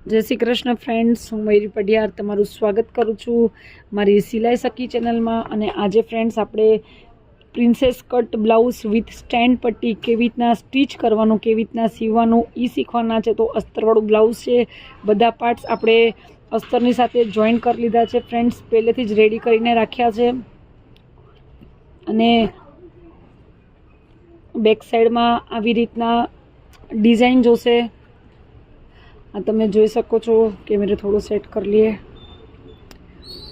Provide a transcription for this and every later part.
जय श्री कृष्ण फ्रेंड्स, हूँ मयूरी पढ़ियार तमारू स्वागत करूँ छूँ मारी सिलाई सखी चेनल में। अने आजे फ्रेंड्स आपणे princess cut blouse with stand पट्टी केवी रीतना स्टीच करवानुं, केवी रीतना सीववानुं ई शीखवाना छे। तो अस्तरवाळुं ब्लाउज छे, बधा पार्ट्स आपणे अस्तरनी साथे जॉइन कर लीधा छे फ्रेंड्स, पहेलेथी ज रेडी करीने राख्या छे। अने बेक साइड में आवी रीतना डिजाइन जोशे। आ तमे जोई शको छो। कैमरे थोड़ो सेट कर लिए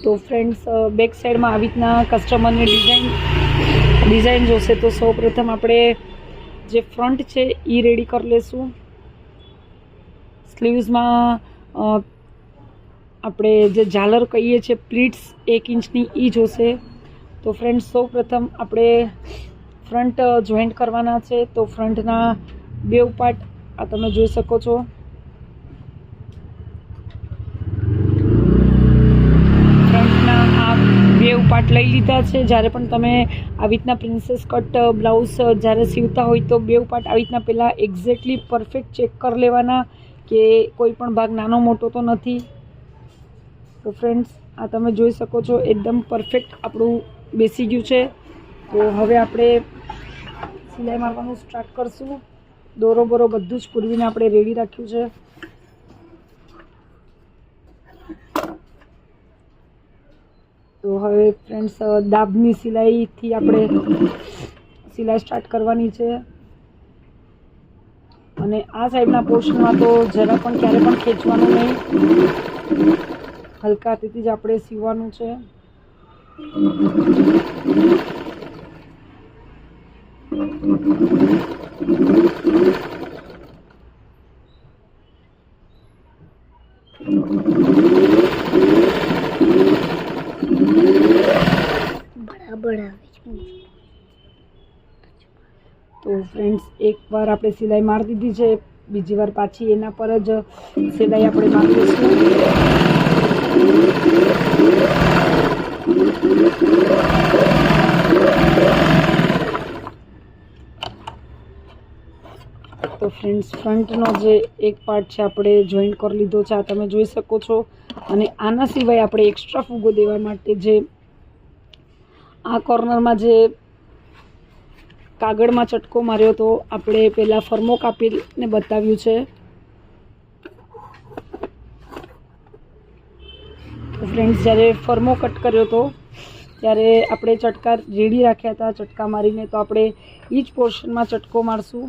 तो फ्रेंड्स बेक साइड में आवी रीतना कस्टमर ने डिजाइन जोशे। तो सौ प्रथम आपणे जे फ्रंट छे ई रेडी कर लेशुं। स्लीव्स में आपणे जे झालर कहीए छे प्लीट्स 1 इंचनी ई जोशे। तो फ्रेंड्स सौ प्रथम आपणे फ्रंट जॉइंट करवाना छे। तो फ्रंटना बेव पार्ट आ तमे जोई शको छो। फ्रंटना आ बेव पार्ट लई लीधा छे। ज्यारे पण तमे આવી રીતના પ્રિન્સેસ કટ બ્લાઉઝ જ્યારે સીવતા હોય તો બેવ પાર્ટ આવી રીતના પહેલાં એક્ઝેક્ટલી પરફેક્ટ ચેક કરી લેવાના કે કોઈ પણ ભાગ નાનો મોટો તો નથી। તો ફ્રેન્ડ્સ આ તમે જોઈ શકો છો એકદમ પરફેક્ટ આપણું બેસી ગયું છે। તો હવે આપણે સિલાઈ મારવાનું સ્ટાર્ટ કરશું। દોરો બોરો બધું જ પૂરવીને આપણે રેડી રાખ્યું છે। तो हवे फ्रेंड्स दाबनी सिलाई थी आपणे सिलाई स्टार्ट करवानी छे। अने आ साइडना पोर्शनमां तो जरा पण क्यारे पण खेंचवानुं नहीं, हलका हाथेथी ज आपणे सीववानुं छे। तो फ्रेंड्स एक बार आपणे सिलाई मार दीधी छे, बीजी वार पाछी एना पर ज सिलाई आपणे मारी लईशुं। तो फ्रेंड्स फ्रंटनो जे एक पार्ट छे आपणे जॉइंट कर लीधो छे, आ तमे जोई शको छो। अने आना सिवाय आपणे एक्स्ट्रा फूगो देवा माटे जे आ कॉर्नर में जे कागड़ में चटको मार्यो तो आपणे पहला फर्मो कापीने बताव्युं छे। तो फ्रेंड्स ज्यारे फर्मो कट कर्यो तो त्यारे आपणे चटका रेडी राख्या था, चटका मारीने। तो आपणे ईज पोर्शन में चटको मारशुं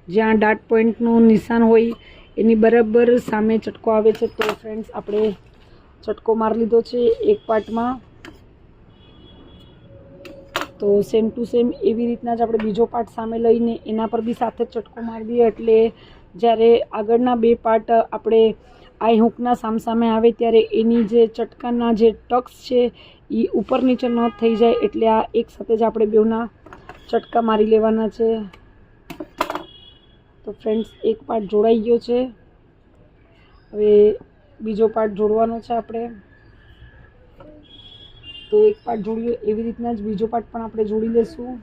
ज्यां डाट पॉइंटनुं निशान होय एनी बराबर सामे चटको आवे छे। तो फ्रेंड्स आपणे चटको मार लीधो छे एक पार्ट में। तो सेम टू सेम एवी रीतना ज आपणे बीजो पार्ट सामे लईने एना पर बी साथे चटको मारी दीए एटले ज्यारे आगळना बे पार्ट आपणे आई हुकना सामसामे आवे त्यारे एनी जे चटकाना जे टक्स छे ई ऊपर नीचे न थई जाय एटले आ एक साथे ज आपणे बेवना चटका मारी लेवाना छे। तो फ्रेंड्स एक पार्ट जोड़ाई गयो छे, हवे बीजो पार्ट जोड़वानो छे आपणे। तो एक पार्ट जोड़ियो एवी रीतना ज बीजो पार्ट पण आपणे जोड़ी लेशुं।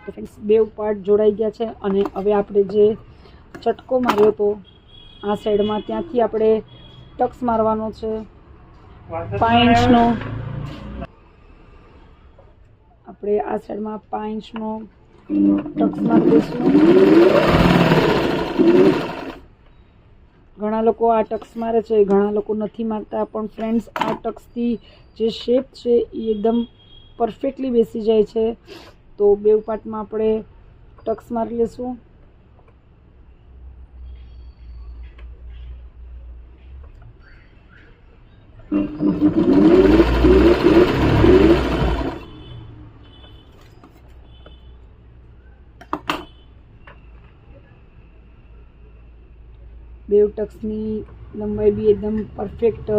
तो फ्रेंड्स बेव पार्ट जोड़ाई गया छे अने हवे आपणे जे चटको मार्यो तो आ साइड में त्यांथी आपणे टक्स मारवानो छे 5 इंचनो। आपणे आ साइड में 5 इंचनो टक्स मारी दईशुं। घणा लोको आ टक्स मारे छे, घणा लोको नथी मारता, पण फ्रेंड्स आ टक्स थी जे शेप छे ई एकदम परफेक्टली बेसी जाय छे। तो बेव पार्ट में आपणे टक्स मारी लेशुं। बेव टक्सनी लंबाई भी एकदम परफेक्ट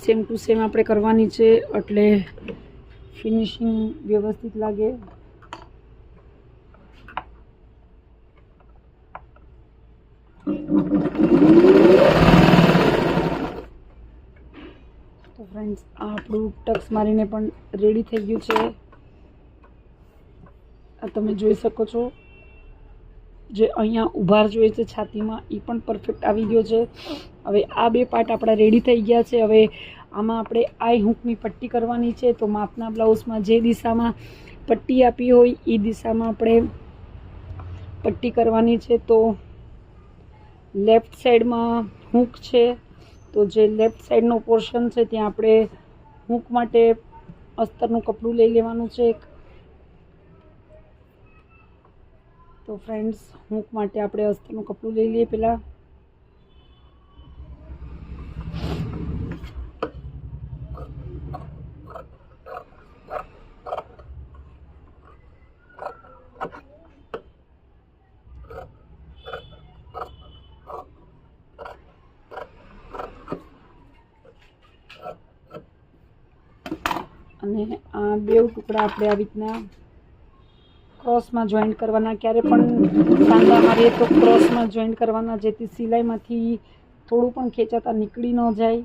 सेम टू सेम आपणे करवानी छे एटले फिनिशिंग व्यवस्थित लागे। તો ફ્રેન્ડ્સ આ આપણું ટક્સ મારીને પણ રેડી થઈ ગયું છે. આ તમે જોઈ શકો છો, જે અહીંયા ઉભાર જોઈએ છે છાતીમાં એ પણ પરફેક્ટ આવી ગયો છે. હવે આ બે પાર્ટ આપણા રેડી થઈ ગયા છે. હવે આમાં આપણે આઈ હૂકની પટ્ટી કરવાની છે. તો માપના બ્લાઉઝમાં જે દિશામાં પટ્ટી આપી હોય એ દિશામાં આપણે પટ્ટી કરવાની છે. તો લેફ્ટ સાઈડમાં હૂક છે, તો જે લેફ્ટ સાઈડનો પોર્શન છે ત્યાં આપણે હૂક માટે અસ્તરનું કપડું લઈ લેવાનું છે. તો ફ્રેન્ડ્સ હૂક માટે આપણે અસ્તરનું કપડું લઈ લઈએ પહેલાં. અને આ બે ટુકડા આપણે આવી રીતના ક્રોસમાં જોઈન્ટ કરવાના. ક્યારે પણ સાંધા મારીએ તો ક્રોસમાં જોઈન્ટ કરવાના, જેથી સિલાઈમાંથી થોડું પણ ખેંચાતા નીકળી ન જાય.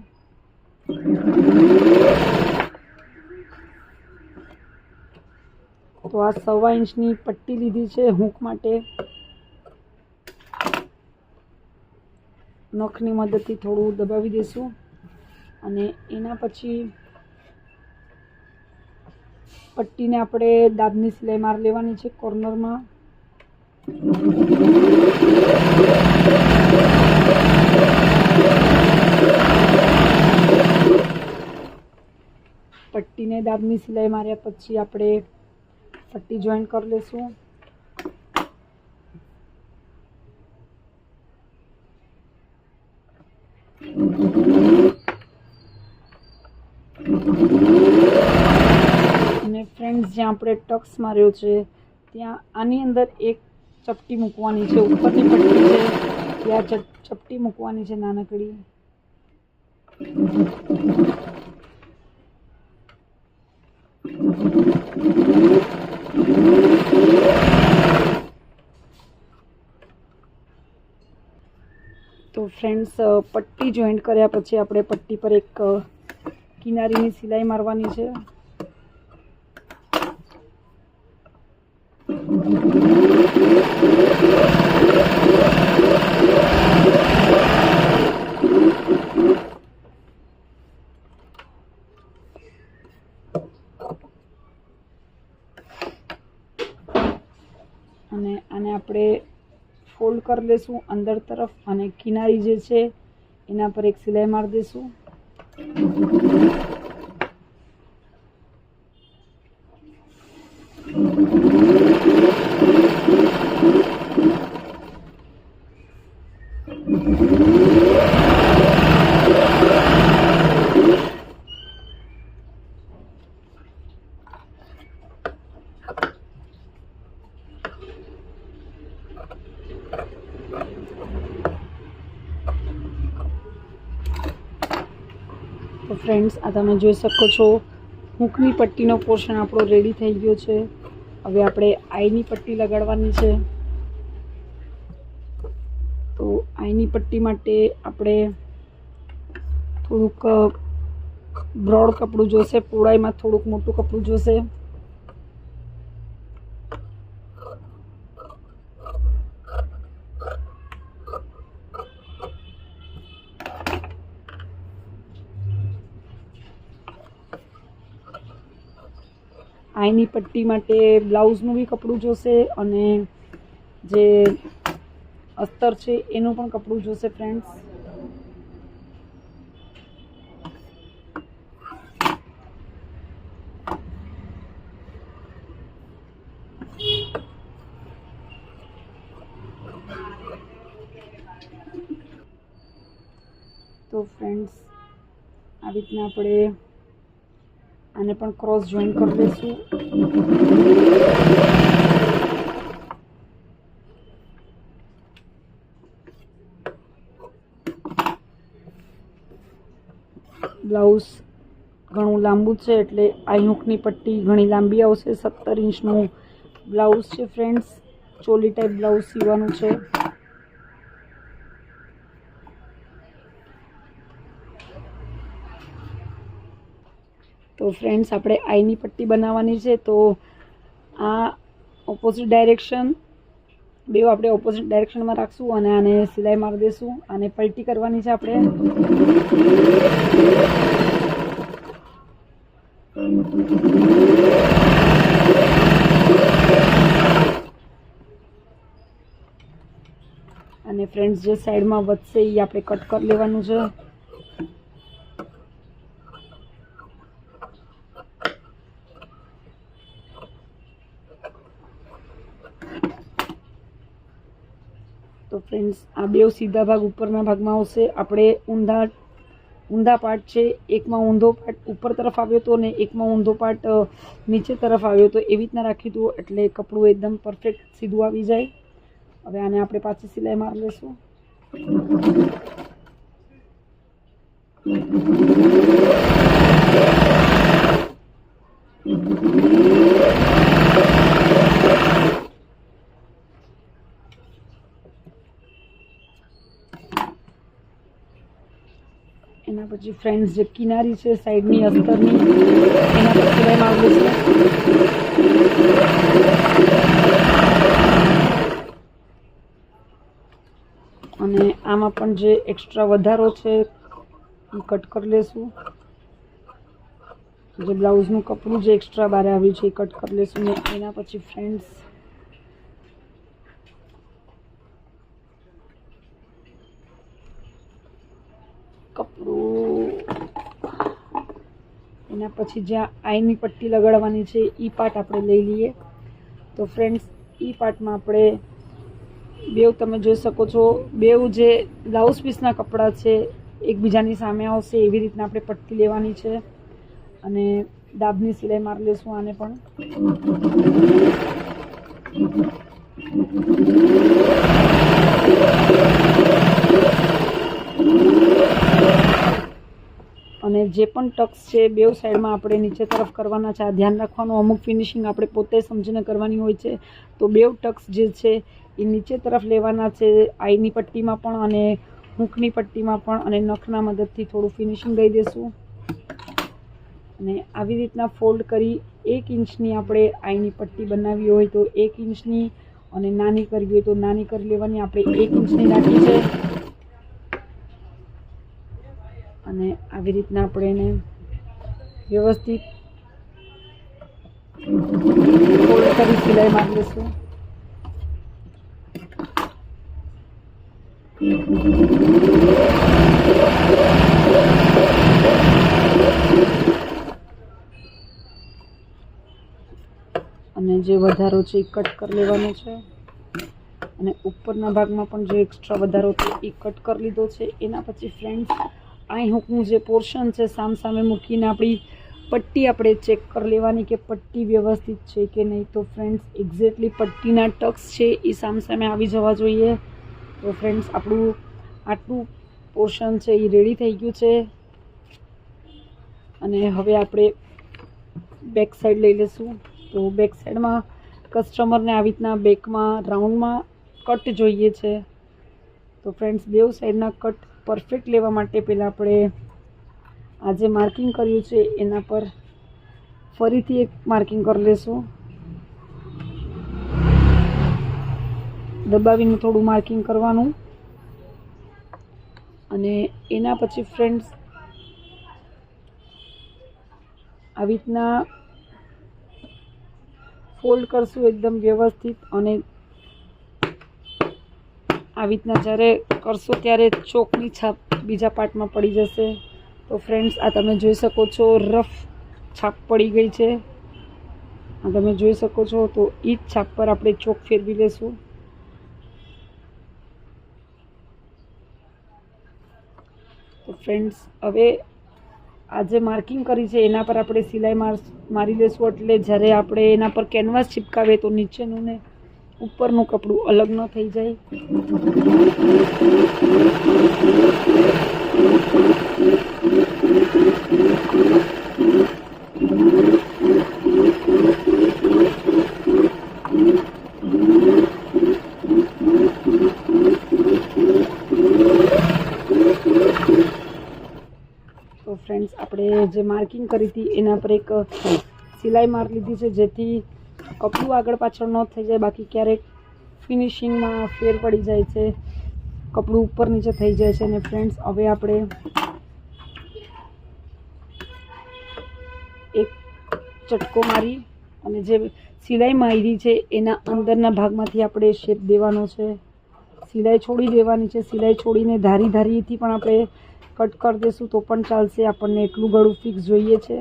તો આ 1.25 ઇંચની પટ્ટી લીધી છે હૂક માટે. નખની મદદથી થોડું દબાવી દઈશું અને એના પછી પટ્ટીને આપણે દાબની સિલાઈ માર લેવાની છે કોર્નરમાં. પટ્ટીને દાબની સિલાઈ માર્યા પછી આપણે પટ્ટી જોઈન્ટ કરી લઈશું. અને ફ્રેન્ડ્સ જ્યાં આપણે ટક્સ માર્યો છે ત્યાં આની અંદર એક ચપટી મૂકવાની છે. ઉપરની પટ્ટી છે ત્યાં ચપટી મૂકવાની છે નાનકડી. તો ફ્રેન્ડ્સ પટ્ટી જોઈન્ટ કર્યા પછી આપણે પટ્ટી પર એક કિનારીની સિલાઈ મારવાની છે. અને આને આપણે ફોલ્ડ કરી લેશું અંદર તરફ અને કિનારી જે છે એના પર એક સિલાઈ મારી દઈશું. તો ફ્રેન્ડ્સ આ તમે જોઈ શકો છો હૂકની પટ્ટીનો પોર્શન આપણો રેડી થઈ ગયો છે. હવે આપણે આઈની પટ્ટી લગાડવાની છે. તો આઈની પટ્ટી માટે આપણે થોડુંક બ્રોડ કપડું જોશે, પહોળાઈમાં થોડુંક મોટું કપડું જોશે. આઈની પટ્ટી માટે બ્લાઉઝનું બી કપડું જોશે અને જે અસ્તર છે એનું પણ કપડું જોશે ફ્રેન્ડ્સ. તો ફ્રેન્ડ્સ આવી રીતના આપણે આને પણ ક્રોસ જોઈન કરી દઈશું. બ્લાઉઝ ઘણું લાંબુ છે એટલે આઈ હૂકની પટ્ટી ઘણી લાંબી આવશે. 17 ઇંચનું બ્લાઉઝ છે ફ્રેન્ડ્સ. ચોલી ટાઈપ બ્લાઉઝ સીવવાનું છે. તો ફ્રેન્ડ્સ આપણે આઈની પટ્ટી બનાવવાની છે, તો આ ઓપોઝિટ ડાયરેક્શન બે આપણે ઓપોઝિટ ડાયરેક્શનમાં રાખશું અને આને સિલાઈ મારી દઈશું. આને પલટી કરવાની છે આપણે. અને ફ્રેન્ડ્સ જે સાઈડમાં વધશે એ આપણે કટ કરી લેવાનું છે. તો ફ્રેન્ડ્સ આ બે સીધા ભાગ ઉપરના ભાગમાં આવશે. આપણે ઊંધા પાર્ટ છે, એકમાં ઊંધો પાર્ટ ઉપર તરફ આવ્યો હતો અને એકમાં ઊંધો પાર્ટ નીચે તરફ આવ્યો હતો, એવી રીતના રાખ્યું હતું એટલે કપડું એકદમ પરફેક્ટ સીધું આવી જાય. હવે આને આપણે પાછી સિલાઈ મારી લઈશું. એના પછી ફ્રેન્ડ્સ જે કિનારી છે સાઈડની અસ્તરની, એના પર સિલાઈ મારી છે. અને આમાં પણ જે એક્સ્ટ્રા વધારો છે એ કટ કરી લેશું. જે બ્લાઉઝનું કપડું જે એક્સ્ટ્રા બહાર આવ્યું છે એ કટ કરી લેશું. ને એના પછી ફ્રેન્ડ્સ કપડું, એના પછી જ્યાં આઈની પટ્ટી લગાડવાની છે એ પાર્ટ આપણે લઈ લઈએ. તો ફ્રેન્ડ્સ એ પાર્ટમાં આપણે બેવ તમે જોઈ શકો છો, બેવ જે બ્લાઉઝ પીસના કપડાં છે એકબીજાની સામે આવશે એવી રીતના આપણે પટ્ટી લેવાની છે. અને દાબની સિલાઈ મારી લઈશું આને પણ. અને જે પણ ટક્સ છે બેવ સાઈડમાં આપણે નીચે તરફ કરવાના છે. આ ધ્યાન રાખવાનું, અમુક ફિનિશિંગ આપણે પોતે સમજીને કરવાની હોય છે. તો બેવ ટક્સ જે છે એ નીચે તરફ લેવાના છે, આઈની પટ્ટીમાં પણ અને હૂંકની પટ્ટીમાં પણ. અને નખના મદદથી થોડું ફિનિશિંગ દઈ દઈશું. અને આવી રીતના ફોલ્ડ કરી 1 ઇંચની આપણે આઈની પટ્ટી બનાવવી હોય તો 1 ઇંચની, અને નાની કરવી હોય તો નાની કરી લેવાની. આપણે 1 ઇંચની રાખી છે. અને આવી રીતના આપણે એને વ્યવસ્થિત ફોલ્ડ કરી સિલાઈ મારી લઈશું. અને જે વધારો છે એ કટ કરી લેવાનો છે. અને ઉપરના ભાગમાં પણ જે એક્સ્ટ્રા વધારો છે એ કટ કરી લીધો છે. એના પછી ફ્રેન્ડ્સ અહીં હુકનું જે પોર્શન છે સામે મૂકીને આપણી પટ્ટી આપણે ચેક કરી લેવાની કે પટ્ટી વ્યવસ્થિત છે કે નહીં. તો ફ્રેન્ડ્સ એક્ઝેક્ટલી પટ્ટીના ટક્સ છે એ સામે આવી જવા જોઈએ. તો ફ્રેન્ડ્સ આપણું આટલું પોર્શન છે એ રેડી થઈ ગયું છે. અને હવે આપણે બેક સાઈડ લઈ લઈશું. તો બેક સાઈડમાં કસ્ટમરને આવી રીતના બેકમાં રાઉન્ડમાં કટ જોઈએ છે. તો ફ્રેન્ડ્સ બેવ સાઈડના કટ પરફેક્ટ લેવા માટે પહેલાં આપણે આ જે માર્કિંગ કર્યું છે એના પર ફરીથી એક માર્કિંગ કરી લઈશું. દબાવીને થોડું માર્કિંગ કરવાનું. અને એના પછી ફ્રેન્ડ્સ આવી રીતના ફોલ્ડ કરશું એકદમ વ્યવસ્થિત. અને આવી રીતના જ્યારે કરશો ત્યારે ચોકની છાપ બીજા પાર્ટમાં પડી જશે. તો ફ્રેન્ડ્સ આ તમે જોઈ શકો છો રફ છાપ પડી ગઈ છે. આ તમે જોઈ શકો છો. તો એ જ છાપ પર આપણે ચોક ફેરવી લઈશું. તો ફ્રેન્ડ્સ હવે આ જે માર્કિંગ કરી છે એના પર આપણે સિલાઈ મારી લઈશું. એટલે જ્યારે આપણે એના પર કેનવાસ ચિપકાવીએ તો નીચેનું ને ઉપરનું કપડું અલગ ન થઈ જાય. તો ફ્રેન્ડ્સ આપણે જે માર્કિંગ કરી હતી એના પર એક સિલાઈ માર લીધી છે, જેથી કપડું આગળ પાછળ ન થઈ જાય. બાકી ક્યારેક ફિનિશિંગમાં ફેર પડી જાય છે, કપડું ઉપર નીચે થઈ જાય છે. અને ફ્રેન્ડ્સ હવે આપણે એક ચટકો મારી અને જે સિલાઈ મારી છે એના અંદરના ભાગમાંથી આપણે શેપ દેવાનો છે. સિલાઈ છોડી દેવાની છે. સિલાઈ છોડીને ધારીથી પણ આપણે કટ કરી દઈશું તો પણ ચાલશે. આપણને એટલું ગળું ફિક્સ જોઈએ છે.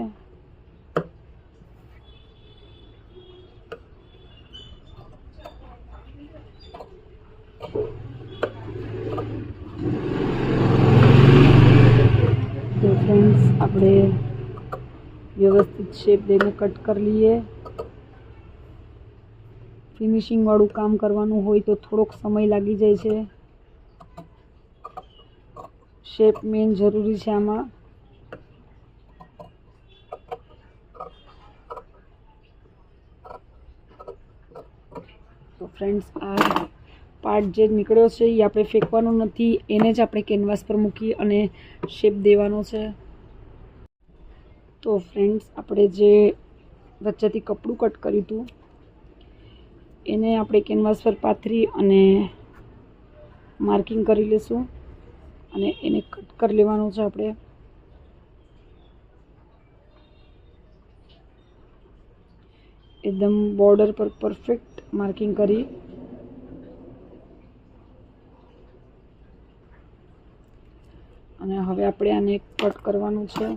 તો ફ્રેન્ડ્સ આપણે વ્યવસ્થિત શેપ દઈને કટ કરી લઈએ. ફિનિશિંગ વાળું કામ કરવાનું હોય તો થોડોક સમય લાગી જાય છે. શેપ મેન જરૂરી છે આમાં. તો ફ્રેન્ડ્સ આ પાર્ટ જે નીકળ્યો છે એ આપણે ફેંકવાનો નથી, એને જ આપણે કેનવાસ પર મૂકી અને શેપ દેવાનો છે. તો ફ્રેન્ડ્સ આપણે જે વચ્ચેથી કપડું કટ કર્યું હતું એને આપણે કેનવાસ પર પાથરી અને માર્કિંગ કરી લઈશું અને એને કટ કરી લેવાનું છે. આપણે એકદમ બોર્ડર પર પરફેક્ટ માર્કિંગ કરી અને હવે આપણે આને કટ કરવાનું છે.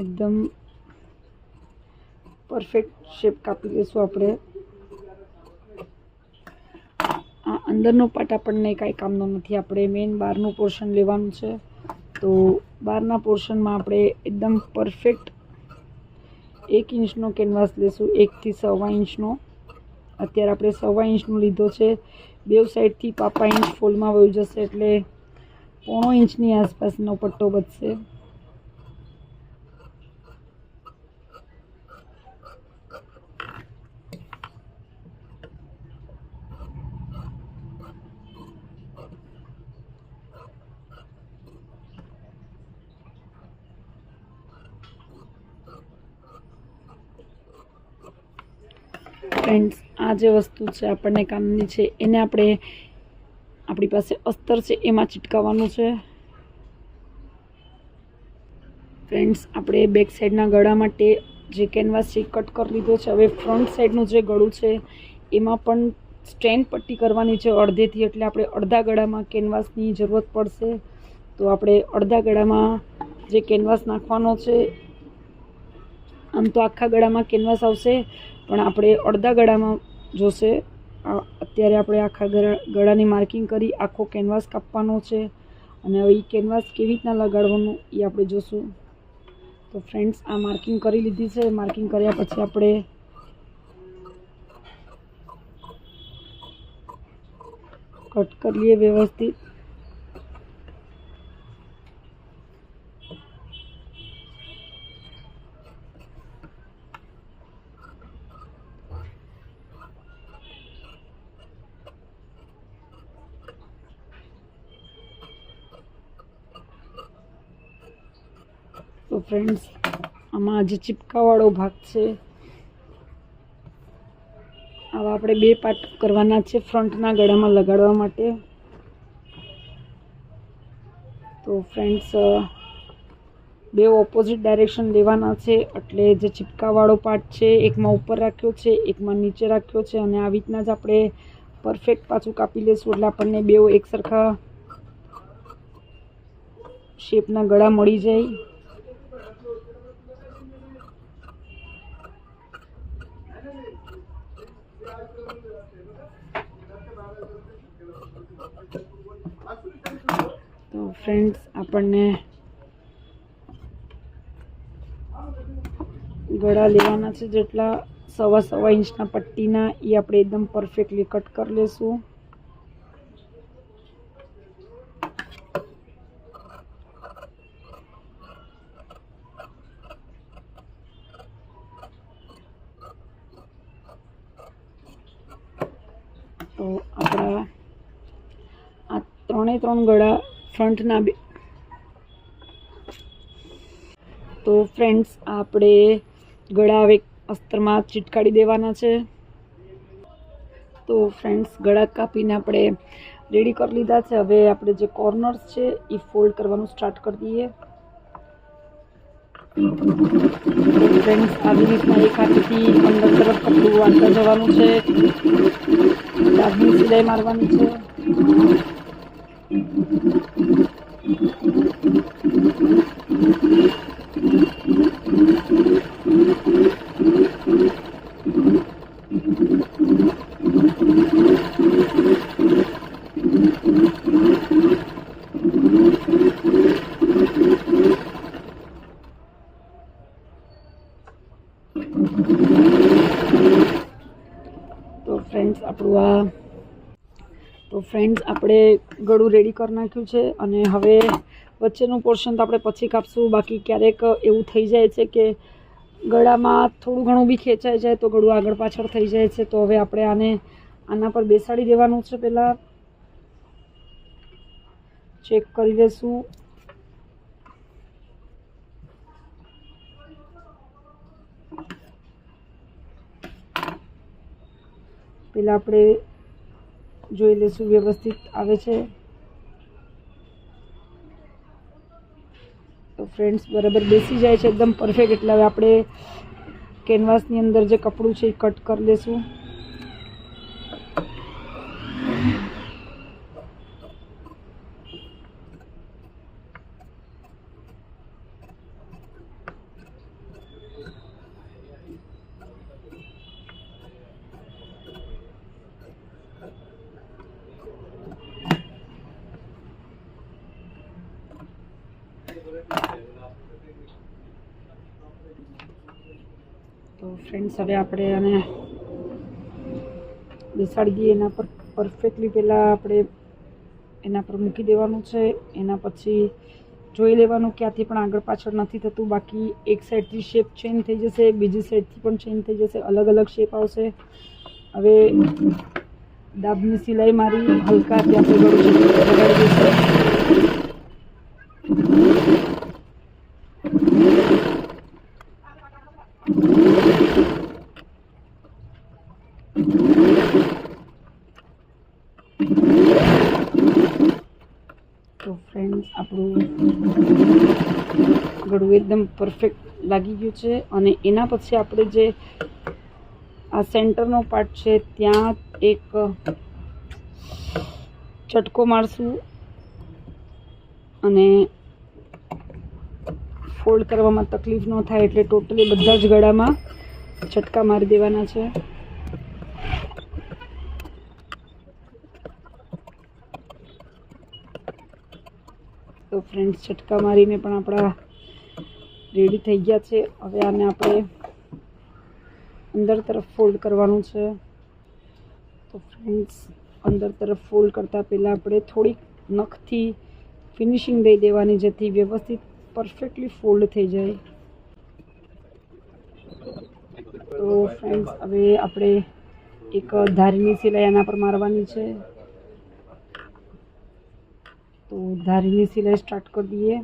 એકદમ પરફેક્ટ શેપ કાપી લઈશું આપણે. આ અંદરનો પાર્ટ આપણને કાંઈ કામનો નથી, આપણે મેઇન બહારનું પોર્શન લેવાનું છે. તો બહારના પોર્શનમાં આપણે એકદમ પરફેક્ટ 1 ઇંચનો કેનવાસ લેશું, 1 થી 1.25 ઇંચનો. અત્યારે આપણે 1.25 ઇંચનો લીધો છે. બેવ સાઈડથી 1/2 ઇંચ ફોલમાં વહી જશે એટલે 0.5 ઇંચની આસપાસનો પટ્ટો બચશે. ફ્રેન્ડ્સ આ જે વસ્તુ છે આપણને કામની છે, એને આપણે આપણી પાસે અસ્તર છે એમાં ચિટકાવવાનું છે. ફ્રેન્ડ્સ આપણે બેક સાઈડના ગળા માટે જે કેનવાસ છે કટ કરી લીધો છે. હવે ફ્રન્ટ સાઈડનું જે ગળું છે એમાં પણ સ્ટ્રેન પટ્ટી કરવાની છે અડધેથી, એટલે આપણે અડધા ગળામાં કેનવાસની જરૂરત પડશે. તો આપણે અડધા ગળામાં જે કેનવાસ નાખવાનો છે, આમ તો આખા ગળામાં કેનવાસ આવશે પણ આપણે અડધા ગળામાં જોશે. અત્યારે આપણે આખા ગળાની માર્કિંગ કરી આખો કેનવાસ કાપવાનો છે અને હવે એ કેનવાસ કેવી રીતના લગાડવાનું એ આપણે જોશું. તો ફ્રેન્ડ્સ આ માર્કિંગ કરી લીધી છે. માર્કિંગ કર્યા પછી આપણે કટ કરી લઈએ વ્યવસ્થિત. તો ફ્રેન્ડ્સ આમાં જે ચીપકાવાળો ભાગ છે આવા આપણે 2 પાર્ટ કરવાના છે ફ્રન્ટના ગળામાં લગાડવા માટે. તો ફ્રેન્ડ્સ 2 ઓપોઝિટ ડાયરેક્શન લેવાના છે, એટલે જે ચીપકાવાળો પાર્ટ છે એકમાં ઉપર રાખ્યો છે, એકમાં નીચે રાખ્યો છે અને આવી રીતના જ આપણે પરફેક્ટ પાછું કાપી લઈશું એટલે આપણને 2 એક સરખા શેપના ગળા મળી જાય. તો ફ્રેન્ડ્સ આપણને ગળા લેવાના છે જેટલા 1.25 ઇંચના પટ્ટીના, એ આપણે એકદમ પરફેક્ટલી કટ કરી લઈશું. તો આપણા આ 3 ગળા ફ્રન્ટના તો ફ્રેન્ડ્સ આપણે ગળા હવે અસ્તરમાં ચીટકાડી દેવાના છે. તો ફ્રેન્ડ્સ ગળા કાપીને આપણે રેડી કરી લીધા છે. હવે આપણે જે કોર્નર્સ છે એ ફોલ્ડ કરવાનું સ્ટાર્ટ કરી દઈએ. ફ્રેન્ડ્સ આવી રીતના એક હાથથી અંદર તરફ કપડું વાળતા જવાનું છે. ડાબની સિલાઈ મારવાની છે. તો ફ્રેન્ડ્સ આપણે ગળું રેડી કરી નાખ્યું છે અને હવે વચ્ચેનું પોર્શન તો આપણે પછી કાપશું. બાકી ક્યારેક એવું થઈ જાય છે કે ગળામાં થોડું ઘણું બી ખેંચાઈ જાય તો ગળું આગળ પાછળ થઈ જાય છે. તો હવે આપણે આના પર બેસાડી દેવાનું છે. પહેલાં ચેક કરી લઈશું. પહેલાં આપણે જોઈ લઈશું વ્યવસ્થિત આવે છે. તો ફ્રેન્ડ્સ બરાબર બેસી જાય છે એકદમ પરફેક્ટ. એટલે હવે આપણે કેનવાસની અંદર જે કપડું છે એ કટ કરી લઈશું. તો ફ્રેન્ડ્સ હવે આપણે આને બેસાડી દઈએ એના પર પરફેક્ટલી. પહેલાં આપણે એના પર મૂકી દેવાનું છે. એના પછી જોઈ લેવાનું ક્યાંથી પણ આગળ પાછળ નથી થતું. બાકી એક સાઈડથી શેપ ચેન્જ થઈ જશે, બીજી સાઈડથી પણ ચેન્જ થઈ જશે, અલગ અલગ શેપ આવશે. હવે ડાબની સિલાઈ મારી હલકાથી આપણે ગળું લગાડી દઈશું. તો ફ્રેન્ડ્સ આપણું ગળું એકદમ પરફેક્ટ લાગી ગયું છે. અને એના પછી આપણે જે આ સેન્ટરનો પાર્ટ છે ત્યાં એક ચટકો મારશું અને ફોલ્ડ કરવામાં તકલીફ ન થાય એટલે ટોટલી બધા જ ગળામાં ચટકા મારી દેવાના છે. તો ફ્રેન્ડ્સ ચટકા મારીને પણ આપણા રેડી થઈ ગયા છે. હવે આને આપણે અંદર તરફ ફોલ્ડ કરવાનું છે. તો ફ્રેન્ડ્સ અંદર તરફ ફોલ્ડ કરતાં પહેલાં આપણે થોડીક નખથી ફિનિશિંગ દઈ દેવાની, જેથી વ્યવસ્થિત પરફેક્ટલી ફોલ્ડ થઈ જાય. તો ફ્રેન્ડ્સ હવે આપણે એક ધારીની સિલાઈ આના પર મારવાની છે. તો ધારીની સિલાઈ સ્ટાર્ટ કરી દઈએ.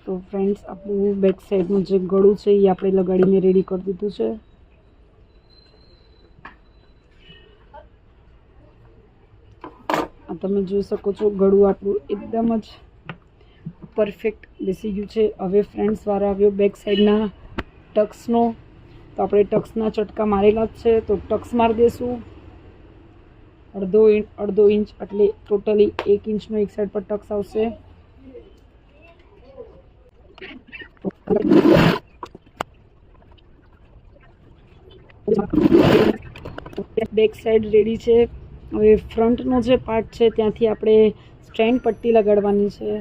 તો ફ્રેન્ડ્સ આપણું બેક સાઈડનું જે ગળું છે એ આપણે લગાડીને રેડી કરી દીધું છે. આ તમે જોઈ શકો છો ગળું આપણું એકદમ જ પરફેક્ટ બેસી ગયું છે. હવે ફ્રેન્ડ્સ વારો આવ્યો બેક સાઈડના ટક્સનો. તો આપણે ટક્સના ચટકા મારેલા જ છે. તો ટક્સ મારી દઈશું અડધો ઇંચ એટલે ટોટલી 1 ઇંચનો એક સાઈડ પર ટક્સ આવશે. બેક સાઈડ રેડી છે. હવે ફ્રન્ટનો જે પાર્ટ છે ત્યાંથી આપણે સ્ટ્રેન્ડ પટ્ટી લગાડવાની છે.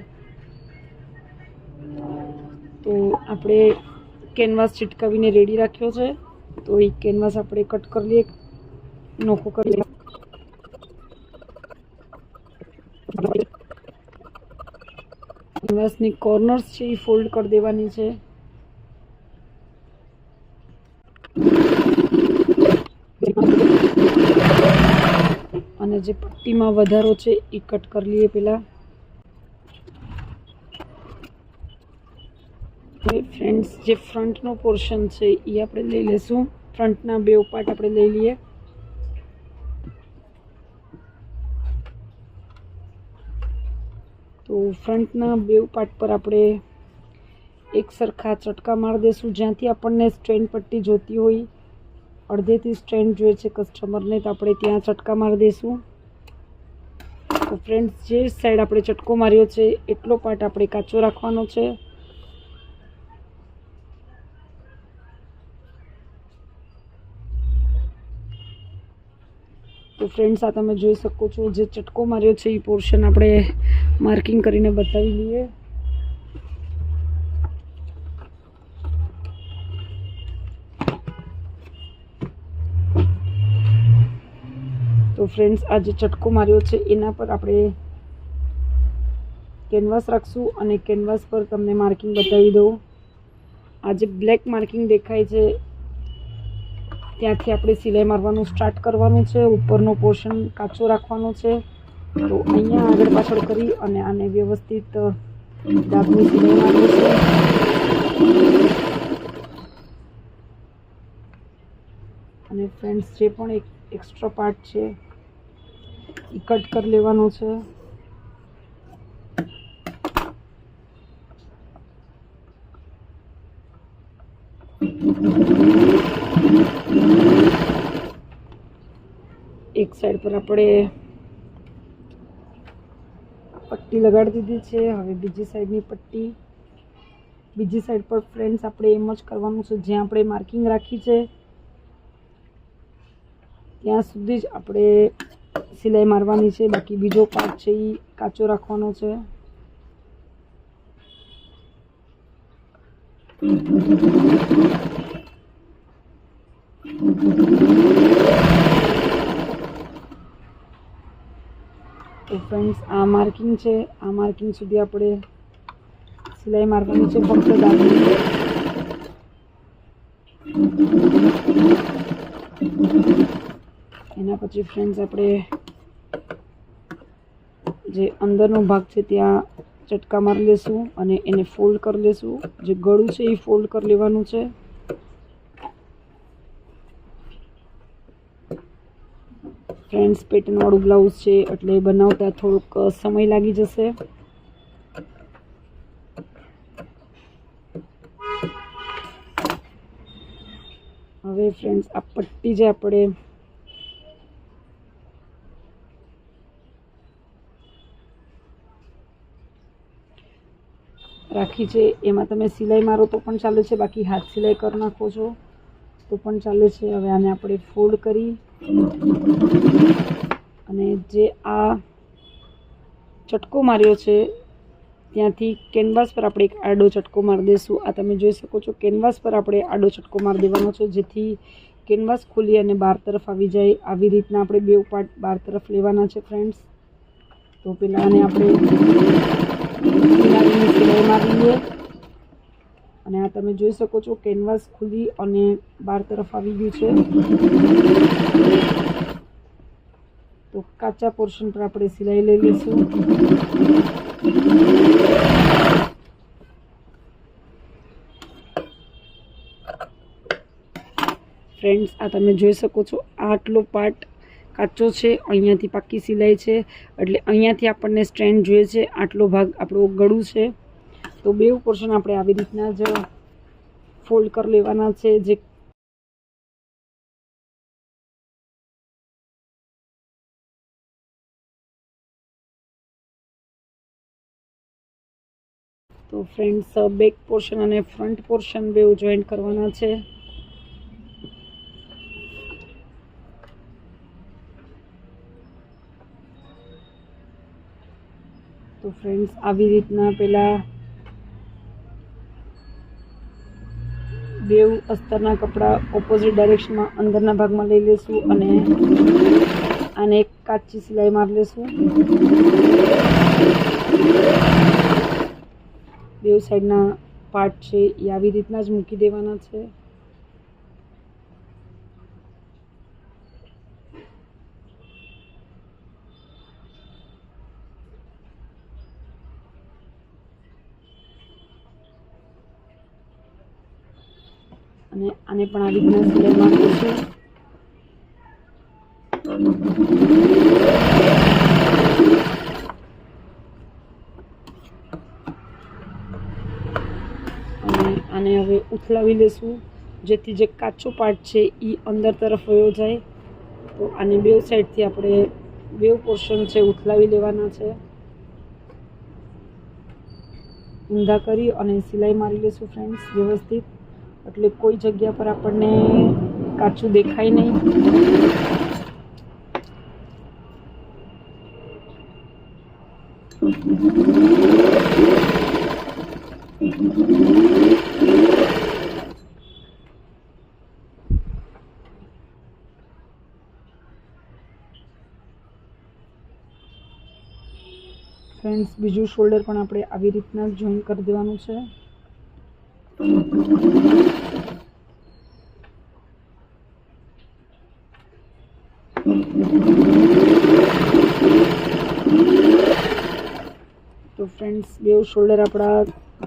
તો આપણે કેનવાસ ચીટકાવીને રેડી રાખ્યો છે. તો એ કેનવાસ આપણે કટ કરી લઈએ, નોખો કરી લઈએ. કેનવાસની કોર્નર્સ છે એ ફોલ્ડ કરી દેવાની છે. અને જે પટ્ટીમાં વધારો છે એ કટ કરી લઈએ પહેલાં. હવે ફ્રેન્ડ્સ, જે ફ્રન્ટનો પોર્શન છે એ આપણે લઈ લેશું. ફ્રન્ટના બે પાર્ટ આપણે લઈ લઈએ. તો ફ્રન્ટના બે પાર્ટ પર આપણે એક સરખા ચટકા મારી દઈશું. જ્યાંથી આપણને સ્ટ્રેન્ડ પટ્ટી જોતી હોય, અડધેથી સ્ટ્રેન્ડ જોઈએ છે કસ્ટમરને, તો આપણે ત્યાં ચટકા મારી દઈશું. તો ફ્રેન્ડ્સ, જે સાઈડ આપણે ચટકો માર્યો છે એટલો પાર્ટ આપણે કાચો રાખવાનો છે. તો ફ્રેન્ડ્સ, આ તમે જોઈ શકો છો, જે ચટકો માર્યો છે એ પોર્શન આપણે માર્કિંગ કરીને બતાવી લઈએ. તો ફ્રેન્ડ્સ, આ જે ચટકો માર્યો છે એના પર આપણે કેનવાસ રાખશું અને કેનવાસ પર તમને માર્કિંગ બતાવી દઉં. આ જે બ્લેક માર્કિંગ દેખાય છે ત્યાંથી આપણે સિલાઈ મારવાનું સ્ટાર્ટ કરવાનું છે. ઉપરનો પોર્શન કાચો રાખવાનો છે. તો અહીંયા આગળ પાછળ કરી અને આને વ્યવસ્થિત દાબની સિલાઈ મારવી છે. અને ફ્રેન્ડ્સ, જે પણ એક એક્સ્ટ્રા પાર્ટ છે એ કટ કરી લેવાનો છે. એક સાઈડ પર આપણે પટ્ટી લગાડી દીધી છે. હવે બીજી સાઈડની પટ્ટી, બીજી સાઈડ પર ફ્રેન્ડ્સ આપણે એમ જ કરવાનું છે. જ્યાં આપણે માર્કિંગ રાખી છે ત્યાં સુધી જ આપણે સિલાઈ મારવાની છે. બાકી બીજો પાર્ટ છે એ કાચો રાખવાનો છે. તો ફ્રેન્ડ્સ, આ માર્કિંગ છે, આ માર્કિંગ સુધી આપણે સિલાઈ મારવાની છે ફક્ત દાબી. એના પછી ફ્રેન્ડ્સ, આપણે જે અંદરનો ભાગ છે ત્યાં ચટકા મારી લેશું અને એને ફોલ્ડ કરી લેશું. જે ગળું છે એ ફોલ્ડ કરી લેવાનું છે. ફ્રેન્ડ્સ, પેટર્નવાળું બ્લાઉઝ છે એટલે બનાવતા થોડોક સમય લાગી જશે. હવે ફ્રેન્ડ્સ, આ પટ્ટી જે આપણે રાખી છે એમાં તમે સિલાઈ મારો તો પણ ચાલે છે, બાકી હાથ સિલાઈ કરી નાખો છો તો પણ ચાલે છે. હવે આને આપણે ફોલ્ડ કરી અને જે આ ચટકો માર્યો છે ત્યાંથી કેનવાસ પર આપણે એક આડો ચટકો મારી દઈશું. આ તમે જોઈ શકો છો, કેનવાસ પર આપણે આડો ચટકો મારી દેવાનો છે જેથી કેનવાસ ખુલી અને બહાર તરફ આવી જાય. આવી રીતના આપણે બે પાર્ટ બહાર તરફ લેવાના છે ફ્રેન્ડ્સ. તો પહેલાં આને આપણે સિલાઈ મારી લઈએ અને આ તમે જોઈ શકો છો, કેનવાસ ખુલી અને બહાર તરફ આવી ગયું છે. તો કાચા પોર્શન પર આપણે સિલાઈ લઈ લઈશું. ફ્રેન્ડ્સ, આ તમે જોઈ શકો છો, આટલો પાર્ટ કાચો છે, અહીંયાથી પાકી સિલાઈ છે એટલે અહીંયાથી આપણને સ્ટ્રેન્ડ જોઈએ છે. આટલો ભાગ આપણો ગળું છે. તો બે પોર્શન આપણે આવી રીતના જ ફોલ્ડ કરી લેવાના છે. જે તો ફ્રેન્ડ્સ, બેક પોર્શન અને ફ્રન્ટ પોર્શન બે જોઈન્ટ કરવાના છે. તો ફ્રેન્ડ્સ, આવી રીતના પહેલાં બે અસ્તરના કપડાં ઓપોઝિટ ડાયરેક્શનમાં અંદરના ભાગમાં લઈ લઈશું અને આને એક કાચી સિલાઈ મારી લઈશું. સાઈડના પાર્ટ છે એ આવી રીતના જ મૂકી દેવાના છે. અને આને પણ આવી રીતના સિલાઈ મારીશું. અને આને હવે ઉથલાવી લેશું જેથી જે કાચો પાર્ટ છે એ અંદર તરફ વયો જાય. તો આને બેવ સાઈડથી આપણે બેવ પોર્શન છે ઉથલાવી લેવાના છે. ઊંધા કરી અને સિલાઈ મારી લેશું ફ્રેન્ડ્સ વ્યવસ્થિત, એટલે કોઈ જગ્યા પર આપણને કાચું દેખાય નહીં. ફ્રેન્ડ્સ બીજું શોલ્ડર પણ આપણે આવી રીતના જોઈન કરી દેવાનું છે. તો ફ્રેન્ડ્સ બેવ શોલ્ડર આપણા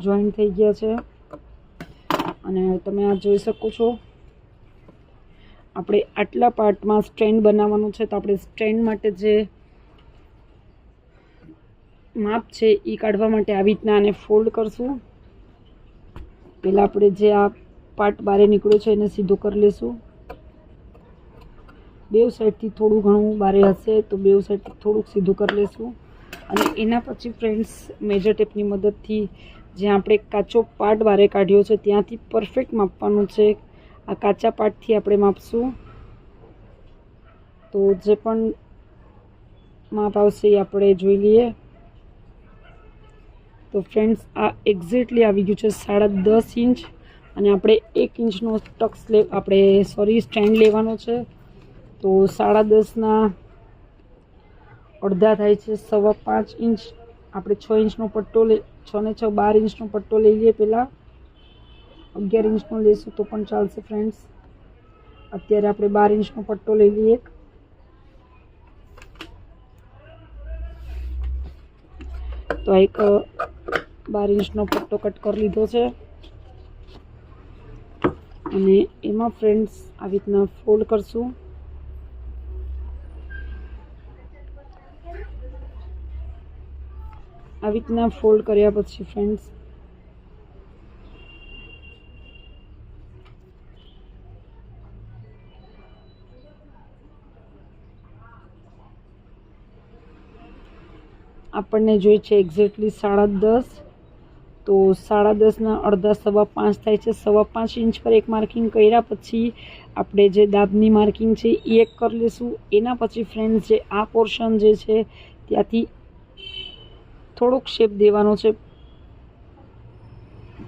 જોઈન થઈ ગયા છે અને તમે આ જોઈ શકો છો. આપણે આટલા પાર્ટમાં સ્ટ્રેન્ડ બનાવવાનું છે, તો આપણે સ્ટ્રેન્ડ માટે જે માપ છે એ કાઢવા માટે આવી રીતના આને ફોલ્ડ કરશું. પહેલાં આપણે જે આ પાર્ટ બહાર નીકળ્યો છે એને સીધો કરી લેશું. બેવ સાઈડથી થોડું ઘણું બહાર હશે તો બેવ સાઈડથી થોડુંક સીધું કરી લેશું. અને એના પછી ફ્રેન્ડ્સ મેજર ટેપની મદદથી જ્યાં આપણે કાચો પાર્ટ બહાર કાઢ્યો છે ત્યાંથી પરફેક્ટ માપવાનું છે. આ કાચા પાર્ટથી આપણે માપશું તો જે પણ માપ આવશે એ આપણે જોઈ લઈએ. તો ફ્રેન્ડ્સ આ એક્ઝેક્ટલી આવી ગયું છે 10.5 ઇંચ અને આપણે 1 ઇંચનો સ્ટ્રેન્ડ લેવાનો છે. તો 10.5ના અડધા થાય છે 5.25 ઇંચ. આપણે 6 ઇંચનો પટ્ટો 6 ને 6 12 ઇંચનો પટ્ટો લઈ લઈએ. પહેલાં 11 ઇંચનો લઈશું તો પણ ચાલશે ફ્રેન્ડ્સ. અત્યારે આપણે 12 ઇંચનો પટ્ટો લઈ લઈએ. તો એક 12 ઇંચનો પટ્ટો કટ કરી લીધો છે અને એમાં ફ્રેન્ડ્સ આવી રીતના ફોલ્ડ કરશું. આવી રીતના ફોલ્ડ કર્યા પછી ફ્રેન્ડ્સ આપણને જોઈએ છે એક્ઝેક્ટલી 10.5. તો 10.5ના અડધા 5.25 થાય છે. 5.25 ઇંચ પર એક માર્કિંગ કર્યા પછી આપણે જે દાબની માર્કિંગ છે એ એક કરી લઈશું. એના પછી ફ્રેન્ડ્સ જે આ પોર્શન જે છે ત્યાંથી થોડોક શેપ દેવાનો છે.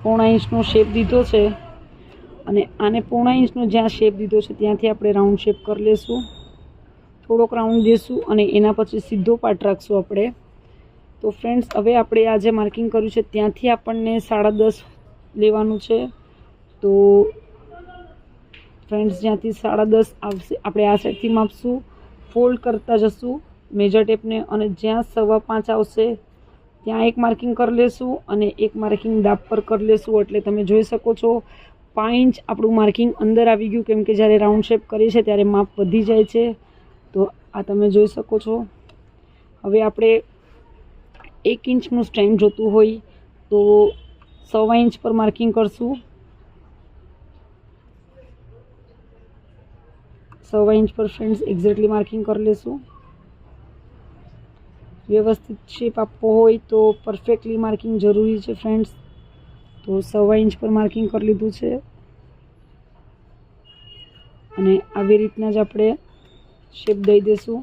0.5 ઇંચનો શેપ દીધો છે અને આને 0.5 ઇંચનો જ્યાં શેપ દીધો છે ત્યાંથી આપણે રાઉન્ડ શેપ કરી લઈશું. થોડોક રાઉન્ડ દઈશું અને એના પછી સીધો પાર્ટ રાખશું આપણે. તો ફ્રેન્ડ્સ હવે આપણે આ જે માર્કિંગ કર્યું છે ત્યાંથી આપણને 10.5 લેવાનું છે. તો ફ્રેન્ડ્સ જ્યાંથી 10.5 આવશે આપણે આ સાઈડથી માપશું, ફોલ્ડ કરતા જશું મેજર ટેપને અને જ્યાં 5.25 આવશે ત્યાં એક માર્કિંગ કરી લેશું અને એક માર્કિંગ દાબ પર કરી લેશું. એટલે તમે જોઈ શકો છો 5 ઇંચ આપણું માર્કિંગ અંદર આવી ગયું, કેમ કે જ્યારે રાઉન્ડ શેપ કરીએ છીએ ત્યારે માપ વધી જાય છે. તો આ તમે જોઈ શકો છો. હવે આપણે 1 ઇંચનું સ્ટ્રેન્ડ જોતું હોય તો 1.25 ઇંચ પર માર્કિંગ કરશું. 1.25 ઇંચ પર ફ્રેન્ડ્સ એક્ઝેક્ટલી માર્કિંગ કરી લેશું. વ્યવસ્થિત શેપ આપવો હોય તો પરફેક્ટલી માર્કિંગ જરૂરી છે ફ્રેન્ડ્સ. તો 1.25 ઇંચ પર માર્કિંગ કરી લીધું છે અને આવી રીતના જ આપણે શેપ દઈ દઈશું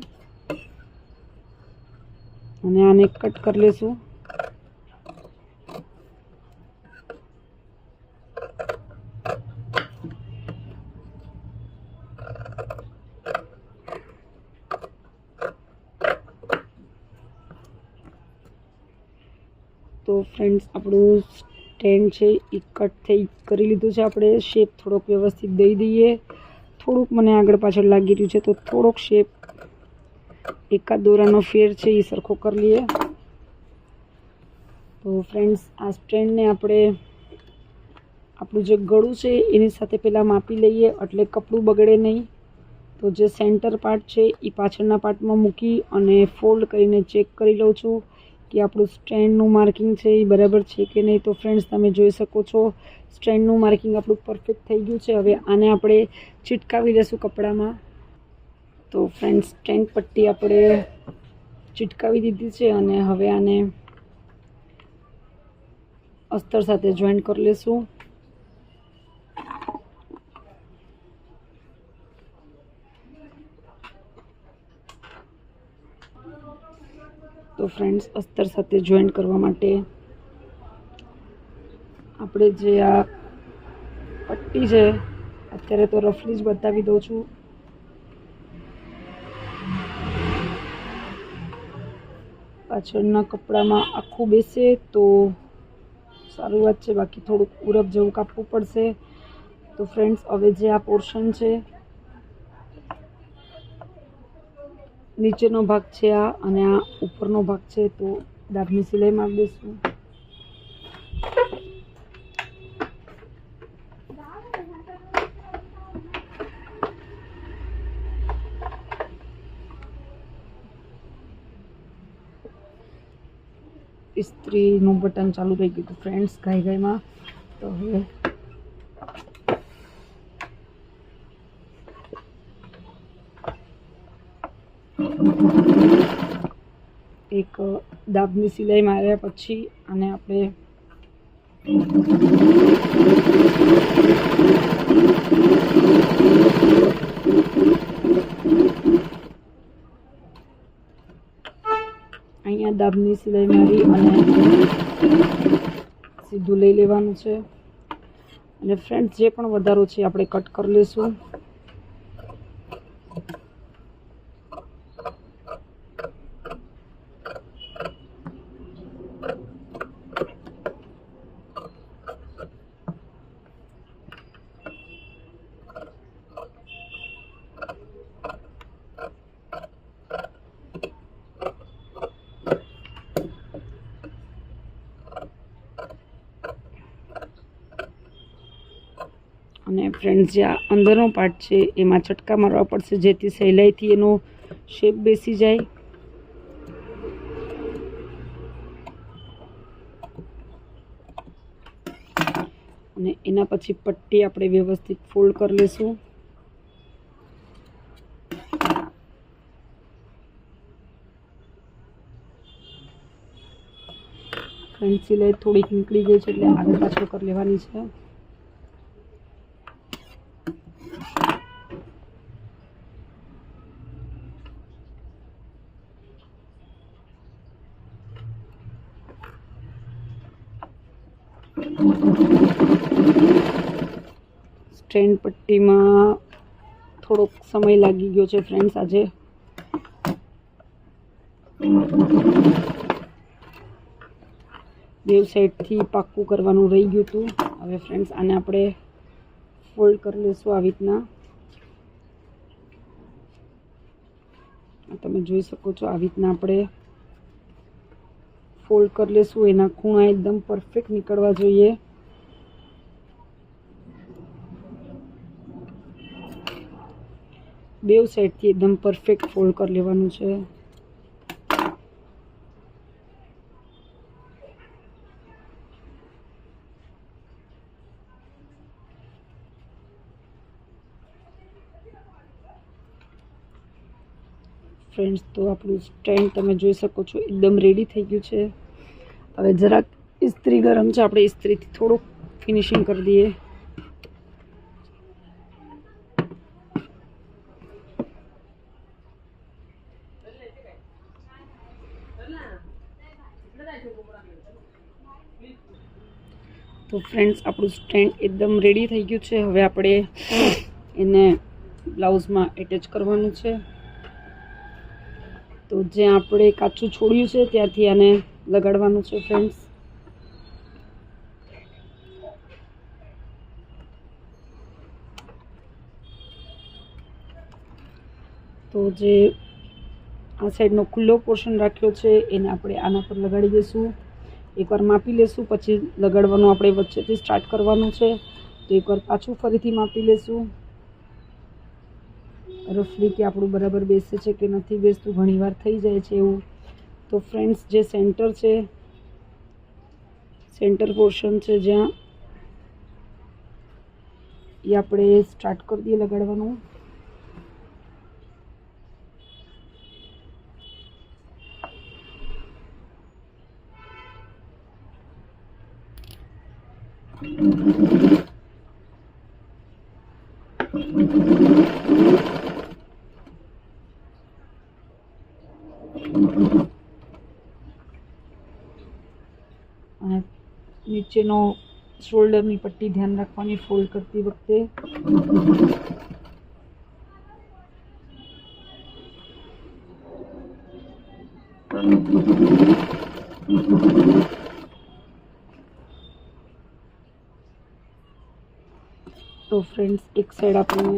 અને આને કટ કરી લેશું. તો ફ્રેન્ડ્સ આપણું સ્ટેન્ડ છે એ કટ કરી લીધું છે આપણે. શેપ થોડોક વ્યવસ્થિત દઈ દઈએ. થોડુંક મને આગળ પાછળ લાગી રહ્યું છે તો થોડોક શેપ એકાદ દોરાનો ફેર છે એ સરખો કરી લઈએ. તો ફ્રેન્ડ્સ આ સ્ટેન્ડને આપણે આપણું જે ગળું છે એની સાથે પહેલાં માપી લઈએ એટલે કપડું બગડે નહીં. તો જે સેન્ટર પાર્ટ છે એ પાછળના પાર્ટમાં મૂકી અને ફોલ્ડ કરીને ચેક કરી લઉં છું કે આપણું સ્ટેન્ડનું માર્કિંગ છે એ બરાબર છે કે નહીં. તો ફ્રેન્ડ્સ તમે જોઈ શકો છો સ્ટેન્ડનું માર્કિંગ આપણું પરફેક્ટ થઈ ગયું છે. હવે આને આપણે ચિટકાવી લઈશું કપડામાં. તો ફ્રેન્ડ્સ સ્ટેન્ડ પટ્ટી આપણે ચિટકાવી દીધી છે અને હવે આને અસ્તર સાથે જોઈન્ટ કરી લઈશું. તો ફ્રેન્ડ્સ અસ્તર સાથે જોઈન્ટ કરવા માટે આપણે જે આ પટ્ટી છે અત્યારે તો રફલી જ બતાવી દઉં છું. પાછળના કપડામાં આખું બેસે તો સારું વાત છે, બાકી થોડુંક ઉરપ જેવું કાપવું પડશે. તો ફ્રેન્ડ્સ હવે જે આ પોર્શન છે નીચેનો ભાગ છે આ અને આ ઉપરનો ભાગ છે તો દાગની સિલાઈ મારી દઈશું. ઇસ્ત્રીનું બટન ચાલુ થઈ ગયું હતું ફ્રેન્ડ્સ ગાયમાં. તો હવે એક દાબની સિલાઈ માર્યા પછી આને આપણે અહીંયા દાબની સિલાઈ મારી અને સીધું લઈ લેવાનું છે. અને ફ્રેન્ડ્સ જે પણ વધારો છે આપણે કટ કરી લઈશું. અને ફ્રેન્ડ્સ જે આ અંદરનો પાર્ટ છે એમાં ચટકા મારવા પડશે જેથી સહેલાઈથી એનો શેપ બેસી જાય. અને એના પછી પટ્ટી આપણે વ્યવસ્થિત ફોલ્ડ કરી લઈશું. ફ્રેન્ડ સિલાઈ થોડીક નીકળી ગઈ છે એટલે આગળ પાછળ કરી લેવાની છે. સ્ટ્રેન્ડ પટ્ટીમાં થોડોક સમય લાગી ગયો છે ફ્રેન્ડ્સ આજે. બેવ સાઈડથી પાક્કું કરવાનું રહી ગયું હતું. હવે ફ્રેન્ડ્સ આને આપણે ફોલ્ડ કરી લઈશું આવી રીતના. તમે જોઈ શકો છો આવી રીતના આપણે ફોલ્ડ કરી લઈશું. એના ખૂણા એકદમ પરફેક્ટ નીકળવા જોઈએ. બેવ સાઈડથી એકદમ પરફેક્ટ ફોલ્ડ કરી લેવાનું છે. ફ્રેન્ડ્સ તો આપણું સ્ટેન્ડ તમે જોઈ શકો છો એકદમ રેડી થઈ ગયું છે. હવે જરાક ઇસ્ત્રી ગરમ છે, આપણે ઇસ્ત્રીથી થોડુંક ફિનિશિંગ કરી દઈએ. તો ફ્રેન્ડ્સ આપણું સ્ટેન્ડ એકદમ રેડી થઈ ગયું છે. હવે આપણે એને બ્લાઉઝમાં એટેચ કરવાનું છે. તો જ્યાં આપણે કાચું છોડ્યું છે ત્યાંથી આને લગાડવાનું છે ફ્રેન્ડ્સ. તો જે આ સાઈડનો ખુલ્લો પોર્શન રાખ્યો છે એને આપણે આના પર લગાડી દઈશું. એકવાર માપી લેશું, પછી લગાડવાનું આપણે વચ્ચેથી સ્ટાર્ટ કરવાનું છે. તો એકવાર પાછું ફરીથી માપી લેશું રફલી કે આપણું બરાબર બેસે છે કે નથી બેસતું. ઘણીવાર થઈ જાય છે એવું. તો ફ્રેન્ડ્સ, જે સેન્ટર પોર્શન છે જ્યાં એ આપણે સ્ટાર્ટ કરી દઈએ લગાડવાનું. અને નીચેનો શોલ્ડરની પટ્ટી ધ્યાન રાખવાની ફોલ્ડ કરતી વખતે. તો ફ્રેન્ડ્સ, એક સાઈડ આપણે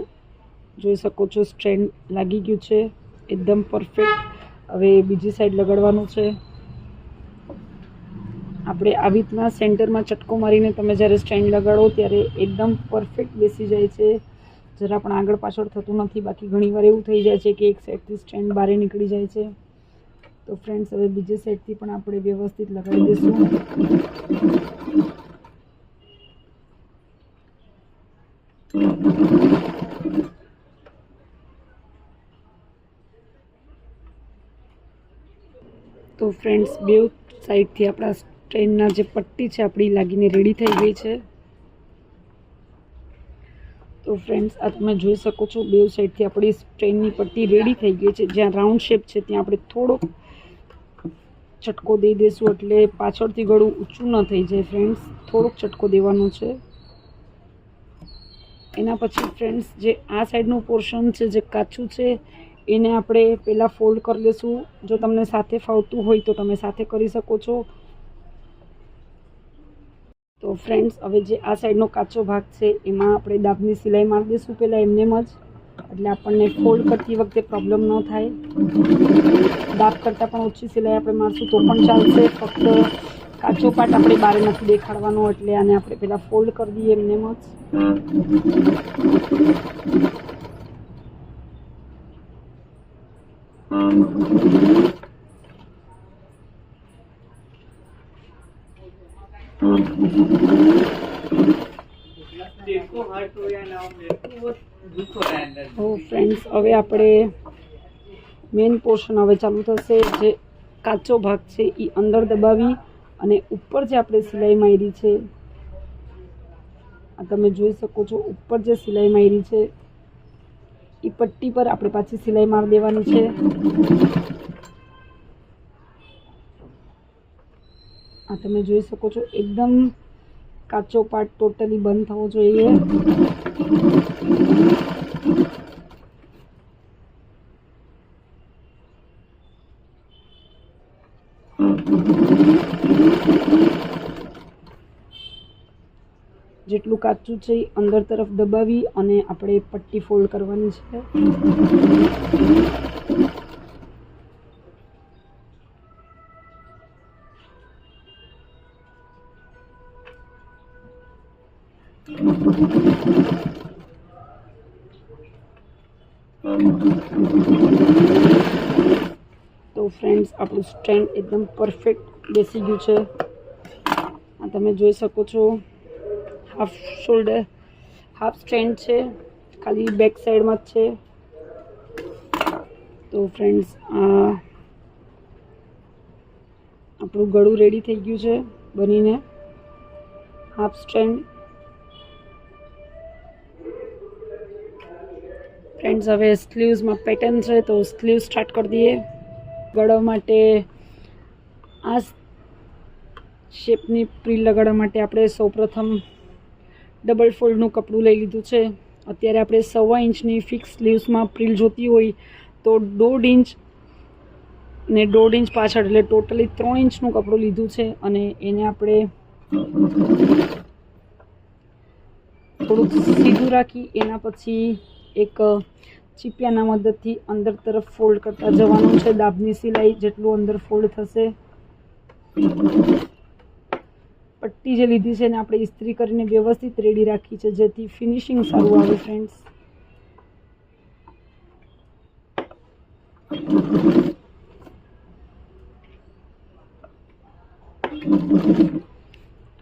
જોઈ શકો છો સ્ટ્રેન્ડ લાગી ગયું છે એકદમ પરફેક્ટ. હવે બીજી સાઈડ લગાડવાનું છે. આપણે આવી રીતના સેન્ટરમાં ચટકો મારીને તમે જ્યારે સ્ટેન્ડ લગાડો ત્યારે એકદમ પરફેક્ટ બેસી જાય છે. જરા પણ આગળ પાછળ થતું નથી. બાકી ઘણીવાર એવું થઈ જાય છે કે એક સાઈડથી સ્ટેન્ડ બહાર નીકળી જાય છે. તો ફ્રેન્ડ્સ, હવે બીજી સાઈડથી પણ આપણે વ્યવસ્થિત લગાડી દઈશું. તો ફ્રેન્ડ્સ, બે સાઈડથી આપણા સ્ટ્રેનના જે પટ્ટી છે આપણી લાગીને રેડી થઈ ગઈ છે. તો ફ્રેન્ડ્સ, આ તમે જોઈ શકો છો બે સાઈડથી આપણી સ્ટ્રેનની પટ્ટી રેડી થઈ ગઈ છે. જ્યાં રાઉન્ડ શેપ છે ત્યાં આપણે થોડોક ચટકો દઈ દઈશું એટલે પાછળથી ગળું ઊંચું ન થઈ જાય. ફ્રેન્ડ્સ, થોડોક ચટકો દેવાનો છે. એના પછી ફ્રેન્ડ્સ, જે આ સાઈડનું પોર્શન છે જે કાચું છે એને આપણે પહેલાં ફોલ્ડ કરી લઈશું. જો તમને સાથે ફાવતું હોય તો તમે સાથે કરી શકો છો. તો ફ્રેન્ડ્સ, હવે જે આ સાઈડનો કાચો ભાગ છે એમાં આપણે દાબની સિલાઈ મારી દઈશું પહેલાં એમનેમ જ, એટલે આપણને ફોલ્ડ કરતી વખતે પ્રોબ્લેમ ન થાય. દાબ કરતાં પણ ઓછી સિલાઈ આપણે મારશું તો પણ ચાલશે. ફક્ત કાચો પાર્ટ આપણે બહાર નથી દેખાડવાનો, એટલે આને આપણે પહેલાં ફોલ્ડ કરી દઈએ એમનેમ જ. ફ્રેન્ડ્સ, હવે આપણે મેઇન પોર્શન હવે ચાલુ થશે. જે કાચો ભાગ છે એ અંદર દબાવી અને ઉપર જે આપણે સિલાઈ મારી છે, આ તમે જોઈ શકો છો, ઉપર જે સિલાઈ મારી છે એ પટ્ટી પર આપણે પાછી સિલાઈ મારી દેવાની છે. આ તમે જોઈ શકો છો એકદમ કાચો પાર્ટ ટોટલી બંધ થવો જોઈએ. જેટલું કાચું છે એ અંદર તરફ દબાવી અને આપણે પટ્ટી ફોલ્ડ કરવાની છે. તો ફ્રેન્ડ્સ, આપણું સ્ટ્રેન્ડ એકદમ પરફેક્ટ બેસી ગયું છે. આ તમે જોઈ શકો છો હાફ સ્ટ્રેન્ડ છે, ખાલી બેક સાઈડમાં જ છે. તો ફ્રેન્ડ્સ, આપણું ગળું રેડી થઈ ગયું છે બનીને, હાફ સ્ટ્રેન્ડ. ફ્રેન્ડ્સ, હવે સ્લીવ્સમાં પેટર્ન છે તો સ્લીવ સ્ટાર્ટ કરી દઈએ. ગળા માટે આ શેપની પ્રિલ લગાડવા માટે આપણે સૌપ્રથમ ડબલ ફોલ્ડનું કપડું લઈ લીધું છે. અત્યારે આપણે 1.25 ઇંચની ફિક્સ સ્લીવ્સમાં પ્રિલ જોતી હોય તો 1.5 ઇંચ ને 1.5 ઇંચ પાછળ, એટલે ટોટલી 3 ઇંચનું કપડું લીધું છે. અને એને આપણે થોડુંક સીધું રાખી એના પછી એક ચીપિયાના મદદથી અંદર તરફ ફોલ્ડ કરતા જવાનું છે. દાબની સિલાઈ જેટલું અંદર ફોલ્ડ થશે. પટ્ટી જે લીધી છે ને આપણે ઇસ્ત્રી કરીને વ્યવસ્થિત રેડી રાખી છે, જેથી ફિનિશિંગ સારું આવે ફ્રેન્ડ્સ.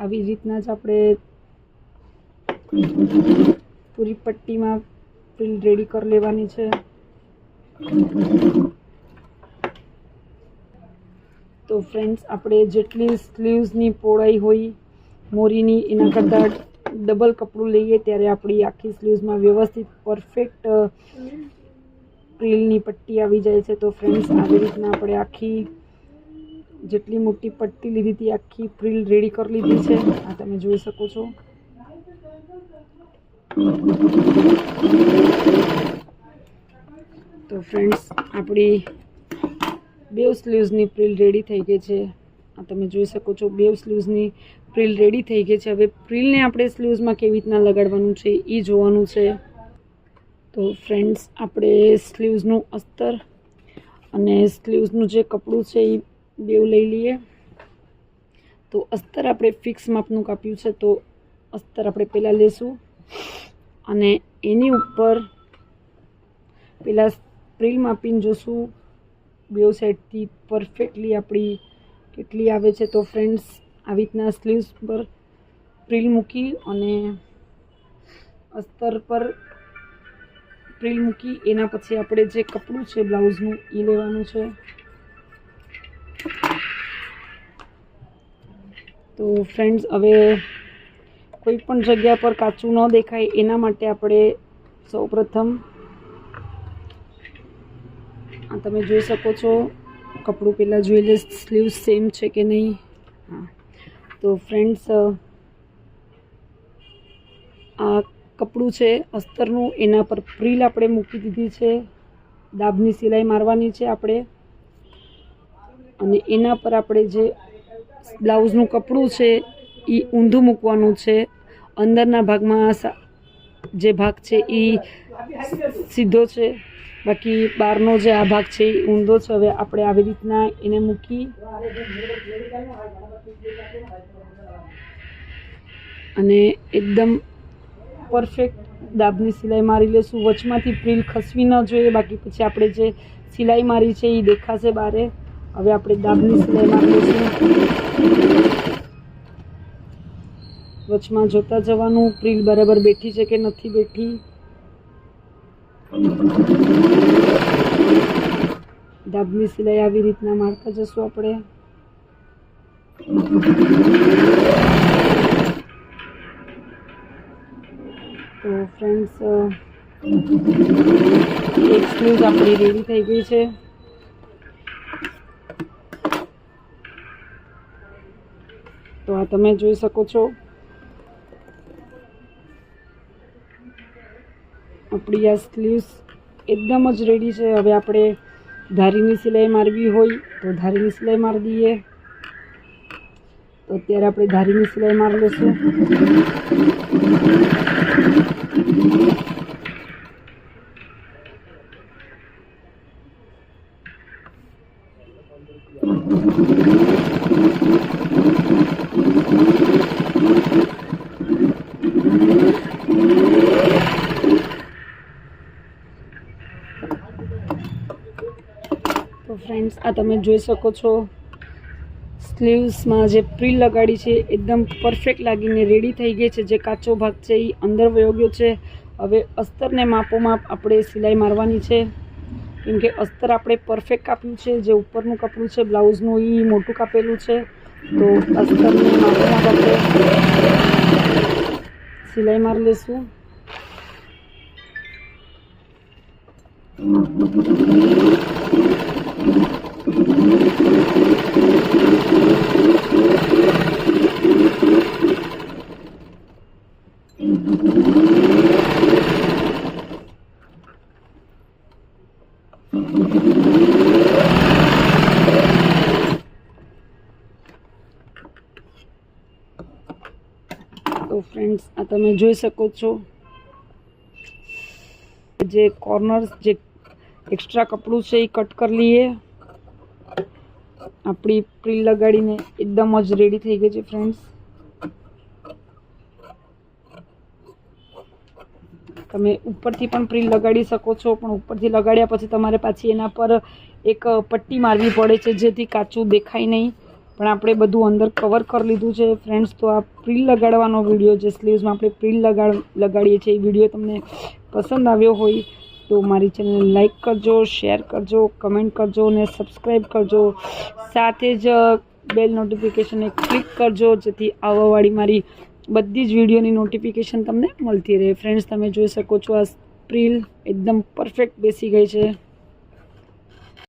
આવી રીતના જ આપણે પૂરી પટ્ટીમાં ફ્રિલ રેડી કરી લેવાની છે. તો ફ્રેન્ડ્સ, આપણે જેટલી સ્લીવ્સની પહોળાઈ હોય મોરીની એના કરતાં ડબલ કપડું લઈએ ત્યારે આપણી આખી સ્લીવ્સમાં વ્યવસ્થિત પરફેક્ટ ફ્રિલની પટ્ટી આવી જાય છે. તો ફ્રેન્ડ્સ, આવી રીતના આપણે આખી જેટલી મોટી પટ્ટી લીધી હતી આખી ફ્રિલ રેડી કરી લીધી છે. આ તમે જોઈ શકો છો. તો ફ્રેન્ડ્સ, આપણી બેવ સ્લીવ્સની ફ્રિલ રેડી થઈ ગઈ છે. આ તમે જોઈ શકો છો, બેવ સ્લીવ્સની ફ્રિલ રેડી થઈ ગઈ છે. હવે ફ્રિલને આપણે સ્લીવ્સમાં કેવી રીતના લગાડવાનું છે એ જોવાનું છે. તો ફ્રેન્ડ્સ, આપણે સ્લીવ્સનું અસ્તર અને સ્લીવ્સનું જે કપડું છે એ બેવ લઈ લઈએ. તો અસ્તર આપણે ફિક્સ માપનું કાપ્યું છે, તો અસ્તર આપણે પહેલાં લેશું અને એની ઉપર પહેલાં ફ્રિલ માપીને જોશું બેવ સાઈડથી પરફેક્ટલી આપણી કેટલી આવે છે. તો ફ્રેન્ડ્સ, આવી રીતના સ્લીવ્સ પર ફ્રિલ મૂકી અને અસ્તર પર ફ્રિલ મૂકી એના પછી આપણે જે કપડું છે બ્લાઉઝનું એ લેવાનું છે. તો ફ્રેન્ડ્સ, હવે કોઈ પણ જગ્યા પર કાચું ન દેખાય એના માટે આપણે સૌપ્રથમ આ તમે જોઈ શકો છો, કપડું પહેલાં જોઈ લે સ્લીવ્સ સેમ છે કે નહીં. હા, તો ફ્રેન્ડ્સ, આ કપડું છે અસ્તરનું, એના પર ફ્રિલ આપણે મૂકી દીધી છે. દાબની સિલાઈ મારવાની છે આપણે અને એના પર આપણે જે બ્લાઉઝનું કપડું છે એ ઊંધું મૂકવાનું છે. અંદરના ભાગમાં જે ભાગ છે એ સીધો છે, બાકી બહારનો જે આ ભાગ છે એ ઊંધો છે. હવે આપણે આવી રીતના એને મૂકી અને એકદમ પરફેક્ટ દાબની સિલાઈ મારી લેશું. વચમાંથી ફ્રિલ ખસવી ન જોઈએ, બાકી પછી આપણે જે સિલાઈ મારી છે એ દેખાશે બારે. હવે આપણે દાબની સિલાઈ મારી લઈશું. વચમાં જોતા જવાનું ફ્રિલ બરાબર બેઠી છે કે નથી બેઠી. દાબની સિલાઈ આવી રીતના મારતા જશું આપણે. તો ફ્રેન્ડ્સ, એક સ્લીવ આપણી રેડી થઈ ગઈ છે. તો આ તમે જોઈ શકો છો, આપણી આ સ્લીવ્સ એકદમ જ રેડી છે. હવે આપણે ધારીની સિલાઈ મારવી હોય તો ધારીની સિલાઈ મારી દઈએ. તો અત્યારે આપણે ધારીની સિલાઈ મારી લઈશું. તો ફ્રેન્ડ્સ, આ તમે જોઈ શકો છો, સ્લીવ્સમાં જે ફ્રિલ લગાડી છે એકદમ પરફેક્ટ લાગીને રેડી થઈ ગઈ છે. જે કાચો ભાગ છે એ અંદર વયો ગયો છે. હવે અસ્તરને માપોમાપ આપણે સિલાઈ મારવાની છે, કેમ કે અસ્તર આપણે પરફેક્ટ કાપ્યું છે. જે ઉપરનું કપડું છે બ્લાઉઝનું એ મોટું કાપેલું છે. તો અસ્તરને માપોમાપ આપણે સિલાઈ મારી લઈશું. તો ફ્રેન્ડ્સ, આ તમે જોઈ શકો છો, જે કોર્નર્સ જે એક્સ્ટ્રા કપડું છે એ કટ કરી લઈએ. આપણી પ્રિલ લગાડીને એકદમ જ રેડી થઈ ગઈ છે ફ્રેન્ડ્સ. તમે ઉપરથી પણ પ્રિલ લગાડી શકો છો, પણ ઉપરથી લગાડ્યા પછી તમારે પાછી એના પર એક પટ્ટી મારવી પડે છે જેથી કાચું દેખાય નહીં. પણ આપણે બધું અંદર કવર કરી લીધું છે ફ્રેન્ડ્સ. તો આ પ્રિલ લગાડવાનો વિડીયો, જે સ્લીવ્સમાં આપણે પ્રિલ લગાડીએ છીએ, એ વિડીયો તમને પસંદ આવ્યો હોય તો મારી ચેનલને લાઈક કરજો, શેર કરજો, કમેન્ટ કરજો અને સબસ્ક્રાઈબ કરજો. સાથે જ બેલ નોટિફિકેશનને ક્લિક કરજો જેથી આવવાવાળી મારી બધી જ વિડીયોની નોટિફિકેશન તમને મળતી રહે. ફ્રેન્ડ્સ, તમે જોઈ શકો છો આ પ્રિલ એકદમ પરફેક્ટ બેસી ગઈ છે.